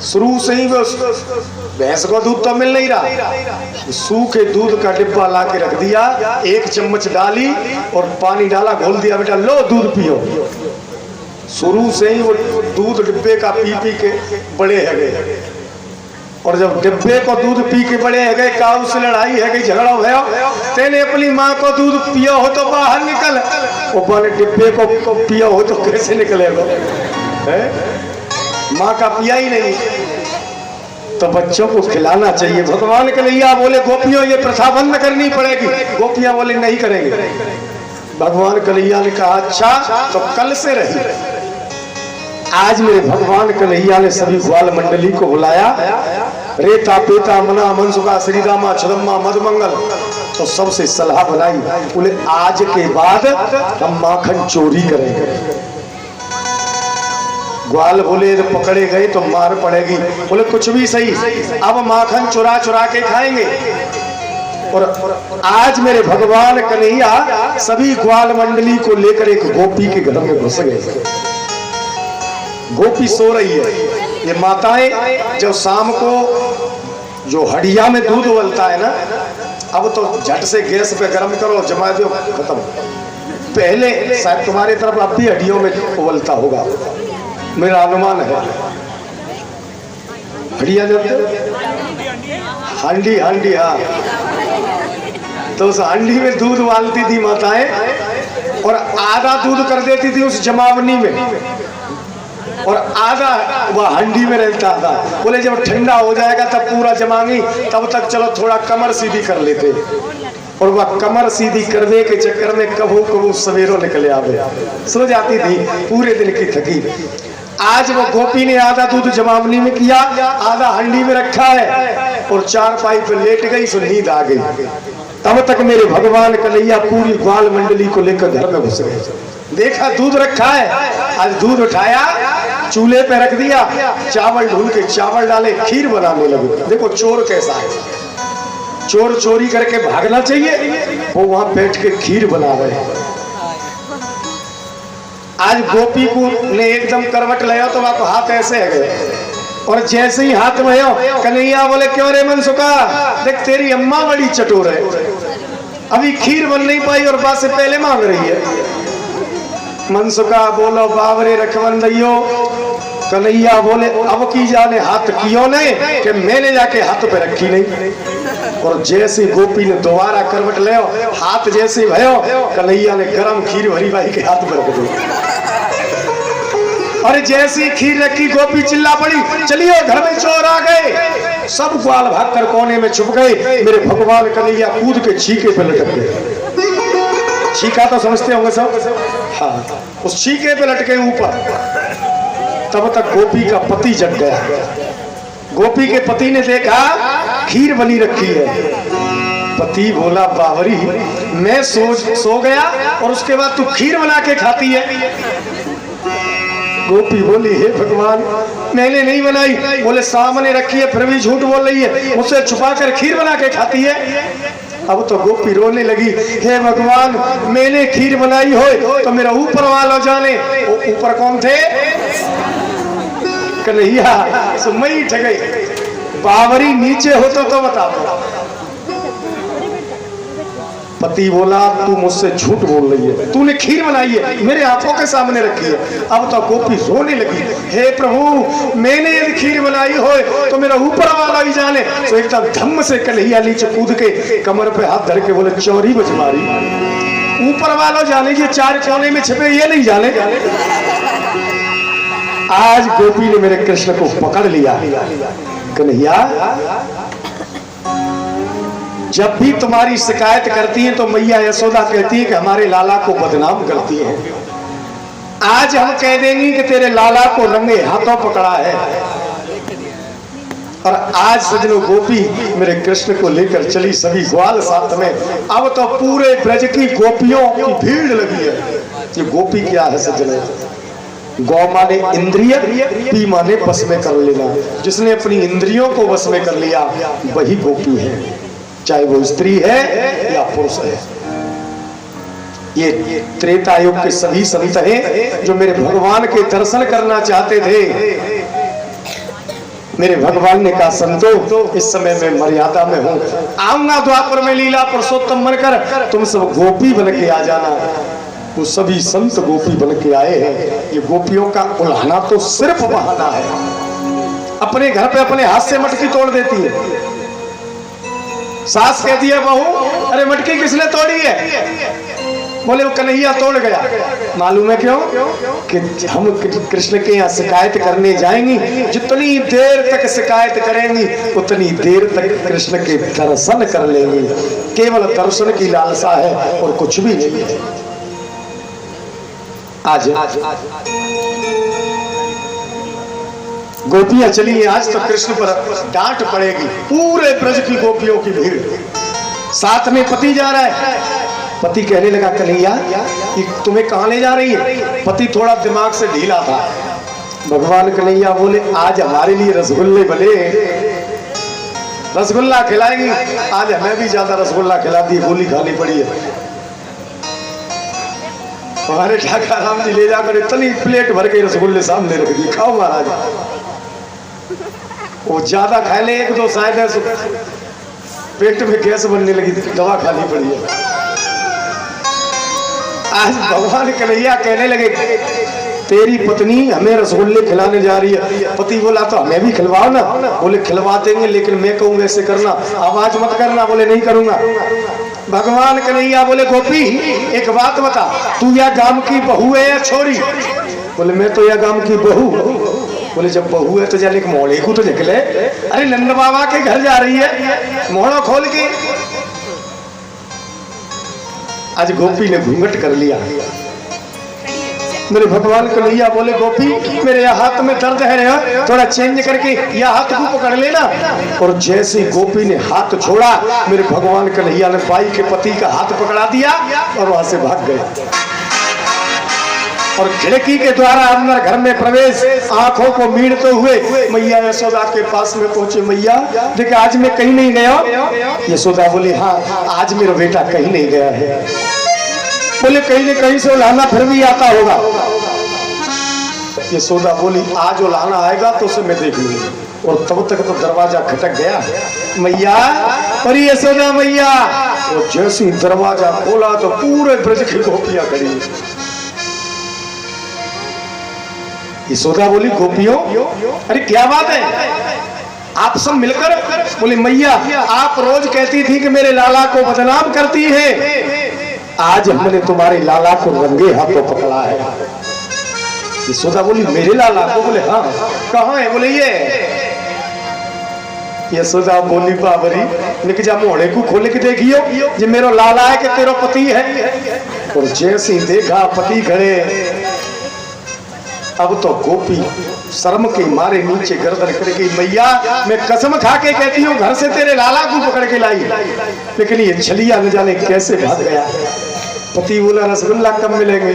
शुरू से ही भैंस को दूध तो मिल नहीं रहा, सूखे दूध का डिब्बा ला के रख दिया, 1 चम्मच डाली और पानी डाला, घोल दिया, बेटा लो दूध पियो। शुरू से ही वो दूध डिब्बे का पी पी के बड़े है गए, और जब डिब्बे को दूध पी के बड़े है गए, काऊ से लड़ाई है गई, झगड़ा भयो, तेने अपनी माँ को दूध पिया हो तो बाहर निकल, वो बोले डिब्बे को पिया हो तो कैसे निकलेगा, माँ का पिया ही नहीं। तो बच्चों को खिलाना चाहिए। भगवान कन्हैया बोले गोपियों ये प्रथा बंद करनी पड़ेगी, गोपियां बोले नहीं करेंगे। भगवान कन्हैया ने कहा अच्छा तो कल से रही। आज मेरे भगवान कन्हैया ने सभी ग्वाल मंडली को बुलाया, रेता पेता मना मनसुखा श्रीरामा छदम्मा मधुमंगल, तो सबसे सलाह बनाई, बोले आज के बाद हम माखन चोरी करेंगे। ग्वाल बोले तो पकड़े गए तो मार पड़ेगी, बोले कुछ भी सही, अब माखन चुरा चुरा के खाएंगे। और आज मेरे भगवान कन्हैया सभी ग्वाल मंडली को लेकर एक गोपी के घर में घुस गए। गोपी सो रही है। ये माताएं जब शाम को जो हड़िया में दूध उबलता है ना, अब तो झट से गैस पे गर्म करो, जमा दो, खत्म। पहले शायद तुम्हारी तरफ अब भी हड्डियों में उबलता होगा, मेरा अनुमान है। हड्डिया जब हांडी हांडी, हाँ, तो उस हांडी में दूध उबालती थी माताएं, और आधा दूध कर देती थी उस जमावनी में, और आधा वह हांडी में रहता था। बोले जब ठंडा हो जाएगा तब पूरा जमाएंगी, तब तक चलो थोड़ा कमर सीधी कर लेते। और वह कमर सीधी करने के चक्कर में कबू कबू सवेरों निकले आवे, सो जाती थी पूरे दिन की थकी। आज वो गोपी ने आधा दूध जमावनी में किया, आधा हंडी में रखा है, और चारपाई पे लेट गई, सो नींद आ गई। तब तक मेरे भगवान कन्हैया पूरी ग्वाल मंडली को लेकर घर में घुस गए। देखा दूध रखा है, आज दूध उठाया, चूल्हे पे रख दिया, चावल ढूंढ के चावल डाले, खीर बनाने लगे। देखो चोर कैसा है, चोर चोरी करके भागना चाहिए, वो वहां बैठ के खीर बना रहे हैं। आज गोपी को ने एकदम करवट लिया तो वहां हाथ ऐसे है गए, और जैसे ही हाथ में हो, कन्हैया बोले क्यों रे मनसुखा, देख तेरी अम्मा बड़ी चटोर है, अभी खीर बन नहीं पाई और बात से पहले मांग रही है। मनसुखा बोलो बावरे रखवन दैयो। कन्हैया बोले अब की जाने हाथ कियो नहीं कि मैंने जाके हाथ पे रखी नहीं। और जैसे गोपी ने दोबारा करवट ले, हाथ जैसे भयो, कन्हैया ने गरम खीर भरी भाई के हाथ पर रख दी। और जैसी खीर रखी, गोपी चिल्ला पड़ी, चलिए घर में चोर आ गए। सब ग्वाल भागकर कोने में छुप गए। मेरे भगवान कन्हैया कूद के छीके पे लटक गए। छीका तो समझते होंगे सब, हाँ, उस छीके पे लटके ऊपर। तब तक गोपी का पति जग गया। गोपी के पति ने देखा खीर बनी रखी है। पति बोला बावरी, मैं सो गया और उसके बाद तू खीर बना के खाती है। गोपी बोली हे भगवान मैंने नहीं बनाई। बोले सामने रखी है फिर भी झूठ बोल रही है, मुझसे छुपा कर खीर बना के खाती है। अब तो गोपी रोने लगी, हे भगवान मैंने खीर बनाई हो तो मेरा ऊपर वाला जाने। ऊपर कौन थे? कन्हैया। सो मई ठगई। बावरी नीचे हो तो बता दो। पति बोला तू मुझसे झूठ बोल रही है, तूने खीर बनाई है, मेरे आंखों के सामने रखी है। अब तो गोपी रोने लगी, हे प्रभु मैंने यदि खीर बनाई हो तो मेरा ऊपर वाला ही जाने। तो एकदम धम्म से कन्हैया नीचे कूद के कमर पे हाथ धर के बोले चौरी बजमारी, ऊपर वाला जाने, ये चार कोने में छिपे ये नहीं जाने। आज गोपी ने मेरे कृष्ण को पकड़ लिया। कन्हैया जब भी तुम्हारी शिकायत करती है तो मैया यशोदा कहती है कि हमारे लाला को बदनाम करती है। आज हम कह देंगे कि तेरे लाला को रंगे हाथों पकड़ा है। और आज सजनो गोपी मेरे कृष्ण को लेकर चली, सभी ग्वाल साथ में। अब तो पूरे ब्रज की गोपियों की भीड़ लगी है। ये गोपी क्या है सजनो? गौ माने इंद्रिय, पी माने बस में कर लेना। जिसने अपनी इंद्रियों को बस में कर लिया वही गोपी है, चाहे वो स्त्री है या पुरुष है। ये त्रेता युग के सभी संत हैं जो मेरे भगवान के दर्शन करना चाहते थे। मेरे भगवान ने कहा संतो, इस समय मैं मर्यादा में हूँ, आऊंगा द्वापर में लीला पुरुषोत्तम बनकर, तुम सब गोपी बन के आ जाना। वो सभी संत गोपी बन के आए हैं। ये गोपियों का उल्हाना तो सिर्फ बहाना है। अपने घर पे अपने हाथ से मटकी तोड़ देती है। सास कहती है बहू, अरे मटकी किसने तोड़ी है? बोले वो कन्हैया तोड़ गया। मालूम है क्यों? कि हम कृष्ण के यहाँ शिकायत करने जाएंगी, जितनी देर तक शिकायत करेंगी उतनी देर तक कृष्ण के दर्शन कर लेंगी। केवल दर्शन की लालसा है और कुछ भी नहीं है। आज गोपियां चली, आज तो कृष्ण पर डांट पड़ेगी। पूरे ब्रज की गोपियों की भीड़, साथ में पति जा रहा है। पति कहने लगा कन्हैया कि तुम्हें कहां ले जा रही है? पति थोड़ा दिमाग से ढीला था। भगवान कन्हैया बोले आज हमारे लिए रसगुल्ले बने, रसगुल्ला खिलाएंगी। आज हमें भी ज्यादा रसगुल्ला खिला दी, गोली खानी पड़ी है। हमारे ठाकुर राम जी ले जाकर इतनी प्लेट भर के रसगुल्ले सामने रख दी, खाओ महाराज। वो ज्यादा खा ले एक दो शायद पेट में गैस बनने लगी, दवा खानी पड़ी है। आज भगवान कन्हैया कहने लगे तेरी पत्नी हमें रसगुल्ले खिलाने जा रही है। पति बोला तो हमें भी खिलवाओ ना। बोले खिलवा देंगे, लेकिन मैं कहूँ वैसे करना, आवाज मत करना। बोले नहीं करूंगा। भगवान कन्हैया बोले गोपी एक बात बता, तू या गांव की बहू है या छोरी? बोले मैं तो या गांव की बहू। बोले जब बहू है तो जाने के मोड़े को तो निकले। अरे नंद बाबा के घर जा रही है, मोड़ा खोल के। आज गोपी ने घूंघट कर लिया। मेरे भगवान कन्हैया बोले गोपी मेरे हाथ में दर्द है, थोड़ा चेंज करके यह हाथ को पकड़ लेना। और जैसे गोपी ने हाथ छोड़ा, मेरे भगवान कन्हैया ने बाई के पति का हाथ पकड़ा दिया और वहां से भाग गया। और खिड़की के द्वारा अंदर घर में प्रवेश, आंखों को मीड़ते हुए मैया यशोदा के पास में पहुंचे। मैया देखिए आज मैं कहीं नहीं गया। यशोदा बोली हाँ आज मेरा बेटा कहीं नहीं गया है। बोले कहीं न कहीं से उलाना फिर भी आता होगा। यशोदा बोली आज उलाना आएगा तो उसे मैं देख लूंगी। और तब तक तो दरवाजा खटक गया। मैया पर यशोदा मैया, वो जैसे दरवाजा खोला तो पूरे ब्रज की गोपियां खड़ी। यशोदा बोली गोपियों अरे क्या बात है, आप सब मिलकर? बोली मैया आप रोज कहती थी कि मेरे लाला को बदनाम करती है, आज हमने तुम्हारे लाला को रंगे हाथों पकड़ा है। यशोदा बोली मेरे लाला को? बोले हाँ। कहाँ है? बोले ये। यशोदा बोली बाबरी लेकिन जब मोड़े को खोले के देखियो ये मेरा लाला है कि तेरा पति है। और जैसे ही देखा पति खड़े, अब तो गोपी शर्म के मारे नीचे गर्दन करेगी। मैया मैं कसम खा के कहती हूँ घर से तेरे लाला को पकड़ के लाई, लेकिन ये छलिया न जाने कैसे भाग गया। पति बोला रसगुल्ला कब मिलेंगे?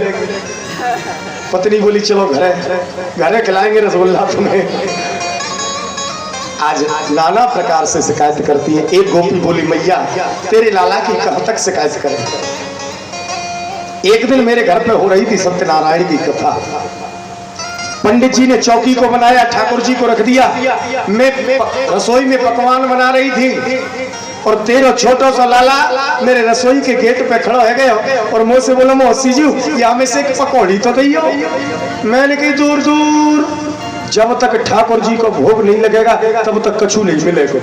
पत्नी बोली चलो घरे खिलाएंगे रसगुल्ला तुम्हें। आज नाना प्रकार से शिकायत करती है। एक गोपी बोली मैया तेरे लाला की कहाँ तक शिकायत करें? एक दिन मेरे घर पे हो रही थी सत्यनारायण की कथा। पंडित जी ने चौकी को बनाया, ठाकुर जी को रख दिया। मैं रसोई में पकवान बना रही थी और तेरा छोटा सा लाला मेरे रसोई के गेट पे खड़ा है गया और मुझसे बोला मौसी जी या में से पकौड़ी तो दियो। मैंने कही दूर दूर, जब तक ठाकुर जी को भोग नहीं लगेगा तब तक कछु नहीं मिलेगा।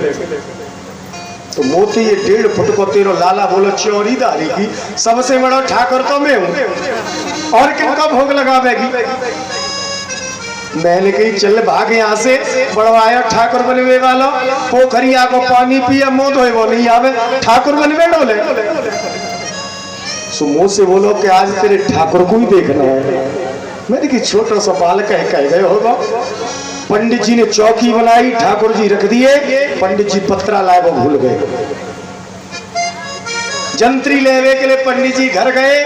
तो मोती ये 1.5 फुट को तेरो लाला बोलो चोरी दारी की, सबसे बड़ा ठाकुर तो मैं हूं और किनका भोग लगावेगी? मैंने कही चल भाग यहाँ से, बड़वाया ठाकुर बनवे वाला, पोखरिया को पानी पिया मुंह धोए वो नहीं आवे, ठाकुर बनवे डोले। सुमो से बोलो कि आज तेरे ठाकुर को ही देखना है। मैंने कि छोटा सा बालक है कह गए होगा। पंडित जी ने चौकी बनाई, ठाकुर जी रख दिए। पंडित जी पत्रा लाए वो भूल गए। जंत्री लेवे के लिए पंडित जी घर गए।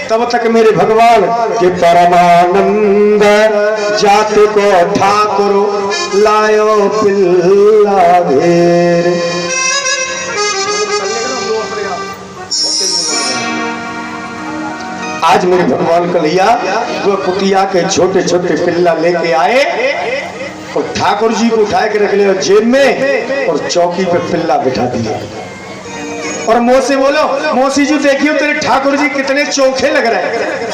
तब तक मेरे भगवान के परमानंद जात को ठाकुर लायो पिल्ला घेर। आज मेरे भगवान कन्हैया दो कुटिया के छोटे छोटे पिल्ला लेके आए और ठाकुर जी को उठा के रख लिया जेब में और चौकी पे पिल्ला बिठा दिया। और मुंह से बोलो, मौसी जी देखियो तेरे ठाकुर जी कितने चोखे लग रहे हैं।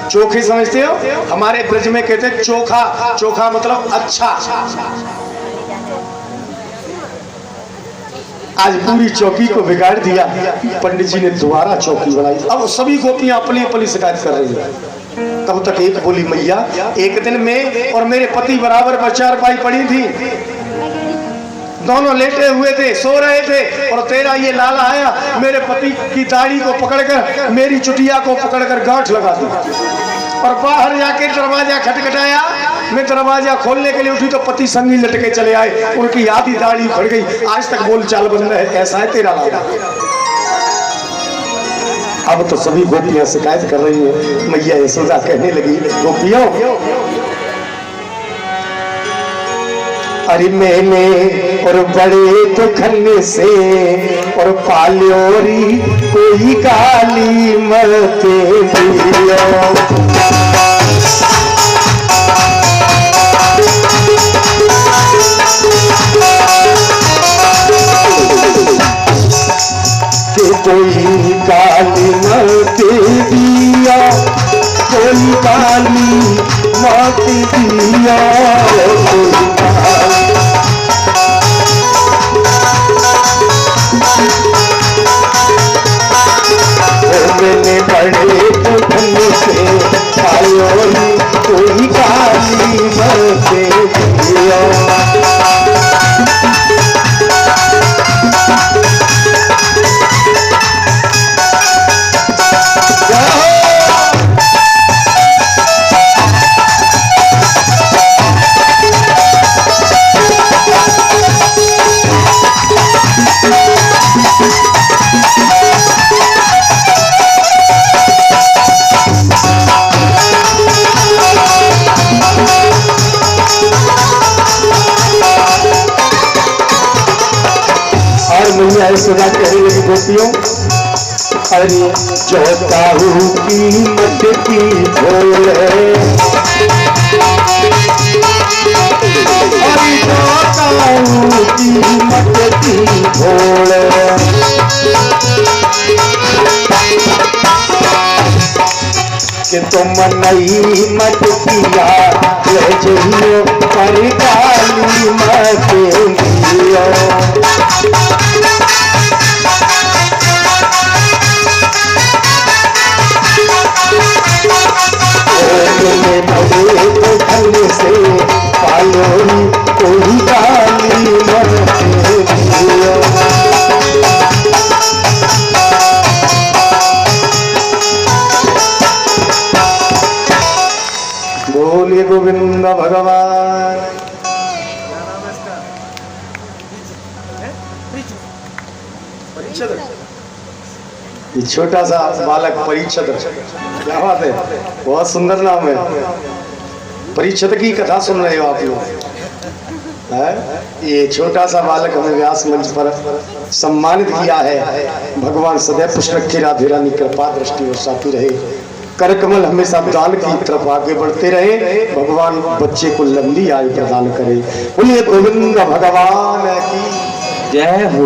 चोखे समझते हो? हमारे ब्रज में कहते हैं चोखा। चोखा मतलब अच्छा। आज पूरी चौकी को बिगाड़ दिया। पंडित जी ने दोबारा चौकी बनाई। अब सभी गोपियां अपनी अपनी शिकायत कर रही है। तब तक एक बोली, मैया एक दिन में और मेरे पति बराबर पर चारपाई पड़ी थी, दोनों लेटे हुए थे, सो रहे थे, और तेरा ये लाला आया, मेरे पति की दाढ़ी को पकड़कर, मेरी चुटिया को पकड़कर गांठ लगा दी और बाहर जाके दरवाजा खटखटाया। मैं दरवाजा खोलने के लिए उठी तो पति संगी लटके चले आए, उनकी आधी दाढ़ी उखड़ गई। आज तक बोल चाल बंद है। ऐसा है तेरा लाला। अब तो सभी गोपियां शिकायत कर रही है। मैया यशोदा कहने लगी, गोपियों अरे मैंने और बड़े दुखन से और पाल्योरी कोई गाली मत दियो। कोई गाली मत दिया, कोई गाली मत दिया, मैंने बड़े दुखन से पाल्योरी कोई गाली मत दिया। यशोदा कहने लगी, गोपियों अरे जो काहू कीमत की भोल है, अरे जो काहू कीमत की भोल है, कि तुम नहीं मत किया ले जइयो पर गाली मत दियो। बड़े दुखन से पाल्योरी कोई गाली मत दियो। बोलिए गोविंद भगवान। ये छोटा सा बालक परीक्षित, क्या बात है, बहुत सुंदर नाम है। परीक्षित की कथा सुन रहे हो आप लोग। ये छोटा सा बालक हमें व्यास मंच पर सम्मानित किया है। भगवान सदैव पुष्ट रखे, राधे रानी कृपा दृष्टि वर्षाती रहे, कर कमल हमेशा दान की तरफ आगे बढ़ते रहे। भगवान बच्चे को लंबी आयु प्रदान करे। बोलिए गोविंद भगवान की जय हो।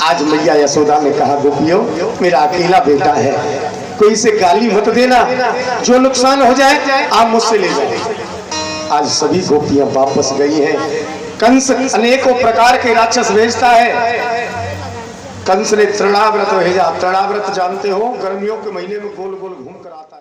आज मैया यशोदा ने कहा, गोपियों मेरा अकेला बेटा है, कोई से गाली मत देना, जो नुकसान हो जाए आप मुझसे ले जाए। आज सभी गोपियां वापस गई हैं। कंस अनेकों प्रकार के राक्षस भेजता है। कंस ने तृणाव्रत भेजा। तृणाव्रत जानते हो, गर्मियों के महीने में गोल गोल घूम कर आता है।